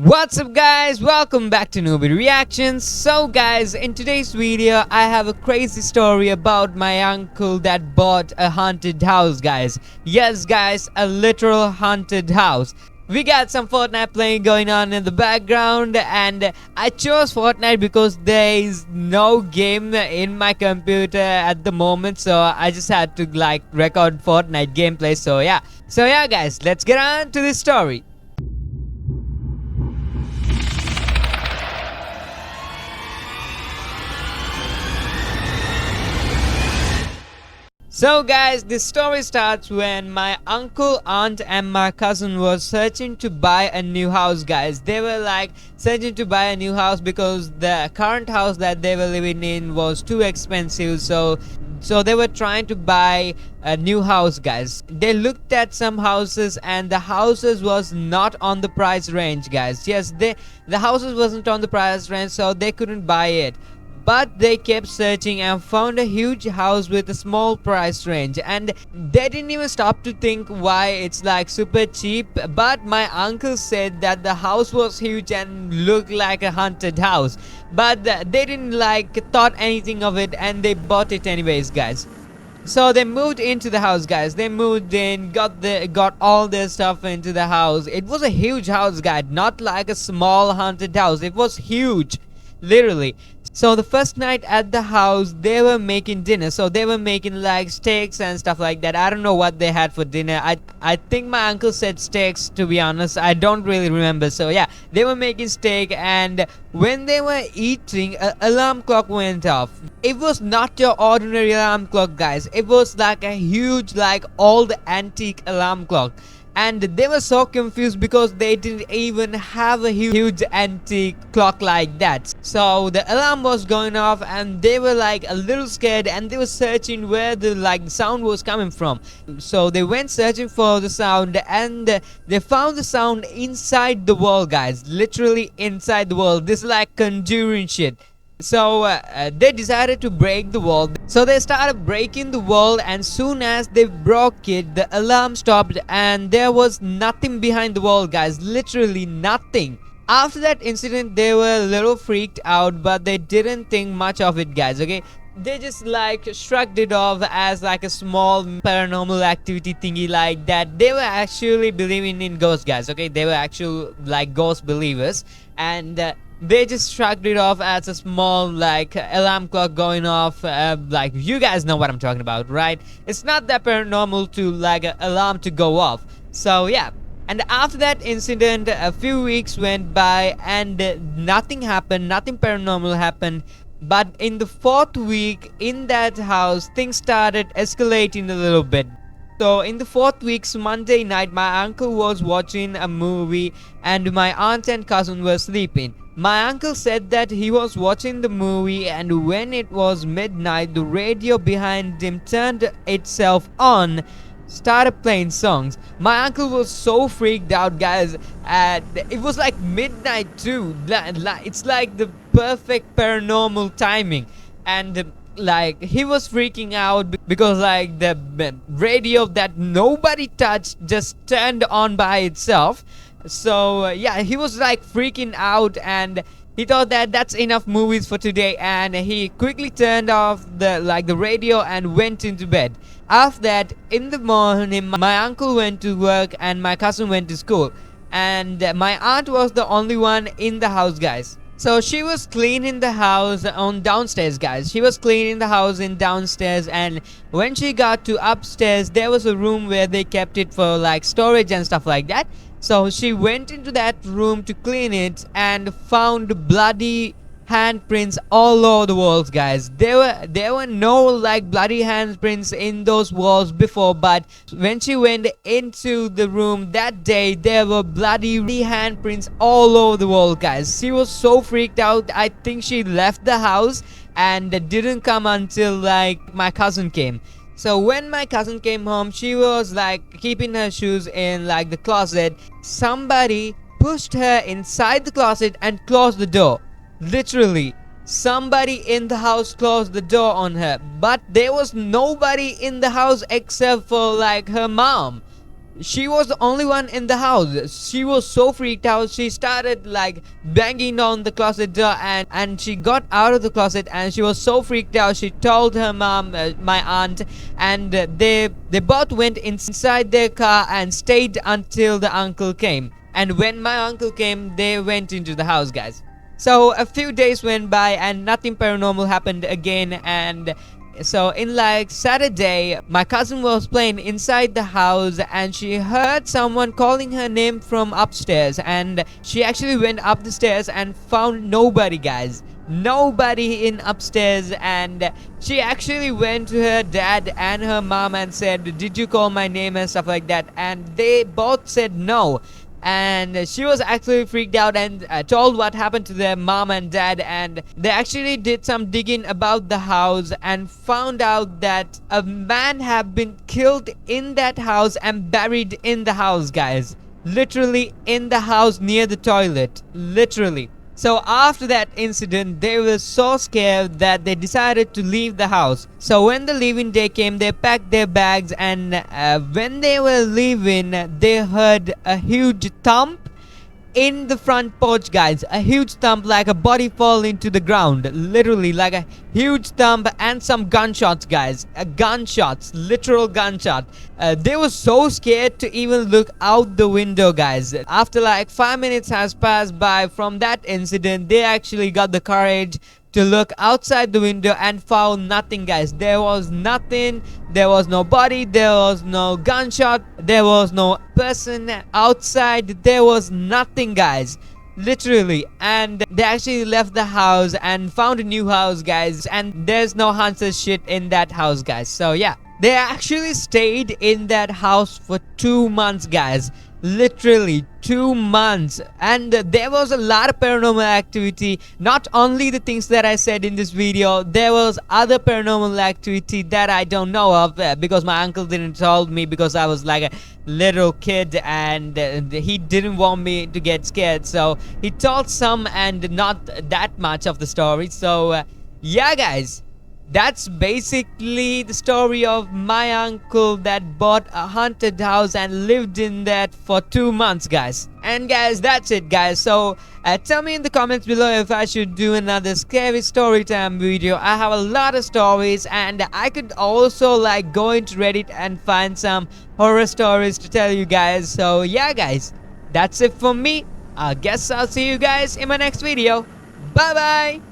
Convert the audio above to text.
What's up guys, welcome back to Newbie Reactions. So guys, in today's video I have a crazy story about my uncle that bought a haunted house guys. Yes guys, a literal haunted house. We got some Fortnite playing going on in the background, and I chose Fortnite because there is no game in my computer at the moment, so I just had to record Fortnite gameplay. So yeah guys, let's get on to this story. So guys, this story starts when my uncle, aunt and my cousin was searching to buy a new house guys. They were searching to buy a new house because the current house that they were living in was too expensive, so they were trying to buy a new house guys. They looked at some houses and the houses was not on the price range guys. Yes, the houses wasn't on the price range, so they couldn't buy it. But they kept searching and found a huge house with a small price range, and they didn't even stop to think why it's super cheap. But my uncle said that the house was huge and looked like a haunted house, but they didn't thought anything of it, and they bought it anyways guys. So they moved into the house guys. They moved in, got all their stuff into the house. It was a huge house guys, not like a small haunted house. It was huge, literally. So the first night at the house, they were making dinner. So they were making steaks and stuff like that. I don't know what they had for dinner. I think my uncle said steaks, to be honest. I don't really remember. So yeah, they were making steak, and when they were eating, an alarm clock went off. It was not your ordinary alarm clock guys. It was a huge old antique alarm clock. And they were so confused because they didn't even have a huge antique clock like that. So the alarm was going off and they were a little scared, and they were searching where the sound was coming from. So they went searching for the sound, and they found the sound inside the wall guys. Literally inside the wall. This is conjuring shit. So they decided to break the wall. So they started breaking the wall, and soon as they broke it, the alarm stopped and there was nothing behind the wall guys. Literally nothing. After that incident, they were a little freaked out, but they didn't think much of it guys, okay? They just shrugged it off as a small paranormal activity thingy like that. They were actually believing in ghosts guys, okay? They were actual ghost believers, and they just shrugged it off as a small alarm clock going off. You guys know what I'm talking about, right? It's not that paranormal to an alarm to go off. So yeah. And after that incident, a few weeks went by and nothing happened. Nothing paranormal happened. But in the fourth week in that house, things started escalating a little bit. So in the fourth week's Monday night, my uncle was watching a movie and my aunt and cousin were sleeping. My uncle said that he was watching the movie, and when it was midnight, the radio behind him turned itself on, started playing songs. My uncle was so freaked out guys. It was midnight too. It's the perfect paranormal timing, and he was freaking out because the radio that nobody touched just turned on by itself. So yeah, he was freaking out, and he thought that that's enough movies for today, and he quickly turned off the radio and went into bed. After that, in the morning, my uncle went to work and my cousin went to school, and my aunt was the only one in the house guys. So she was cleaning the house on downstairs guys. She was cleaning the house in downstairs, and when she got to upstairs, there was a room where they kept it for storage and stuff like that. So she went into that room to clean it and found bloody handprints all over the walls guys. There were no bloody handprints in those walls before, but when she went into the room that day, there were bloody handprints all over the wall guys. She was so freaked out. I think she left the house and didn't come until my cousin came. So when my cousin came home, she was keeping her shoes in the closet. Somebody pushed her inside the closet and closed the door. Literally, somebody in the house closed the door on her, but there was nobody in the house except for her mom. she was the only one in the house. She was so freaked out. She started like banging on the closet door, and she got out of the closet, and she was so freaked out. She told her mom, my aunt, and they both went inside their car and stayed until the uncle came. And when my uncle came, they went into the house, guys. So a few days went by and nothing paranormal happened again. And so in like Saturday, my cousin was playing inside the house and she heard someone calling her name from upstairs, and she actually went up the stairs and found nobody, guys. Nobody in upstairs. And she actually went to her dad and her mom and said, "Did you call my name?" and stuff like that. And they both said no. And she was actually freaked out and told what happened to their mom and dad. And they actually did some digging about the house and found out that a man had been killed in that house and buried in the house, guys. Literally in the house near the toilet. Literally. So after that incident, they were so scared that they decided to leave the house. So when the leaving day came, they packed their bags, and when they were leaving, they heard a huge thump in the front porch, guys. A huge thump, like a body fall into the ground. Literally like a huge thump, and some gunshots, guys. Gunshots, literal gunshot. They were so scared to even look out the window, guys. After like 5 minutes has passed by from that incident, they actually got the courage to look outside the window and found nothing, guys. There was nothing. There was no body. There was no gunshot. There was no person outside. There was nothing, guys. Literally. And they actually left the house and found a new house, guys. And there's no haunted shit in that house, guys. So yeah, they actually stayed in that house for 2 months, guys. Literally 2 months. And there was a lot of paranormal activity. Not only the things that I said in this video, there was other paranormal activity that I don't know of, because my uncle didn't tell me, because I was like a little kid and he didn't want me to get scared. So he told some and not that much of the story. So yeah, guys, that's basically the story of my uncle that bought a haunted house and lived in that for 2 months, guys. And guys, that's it, guys. So tell me in the comments below if I should do another scary story time video. I have a lot of stories, and I could also like go into Reddit and find some horror stories to tell you guys. So yeah, guys, that's it for me. I guess I'll see you guys in my next video. Bye bye.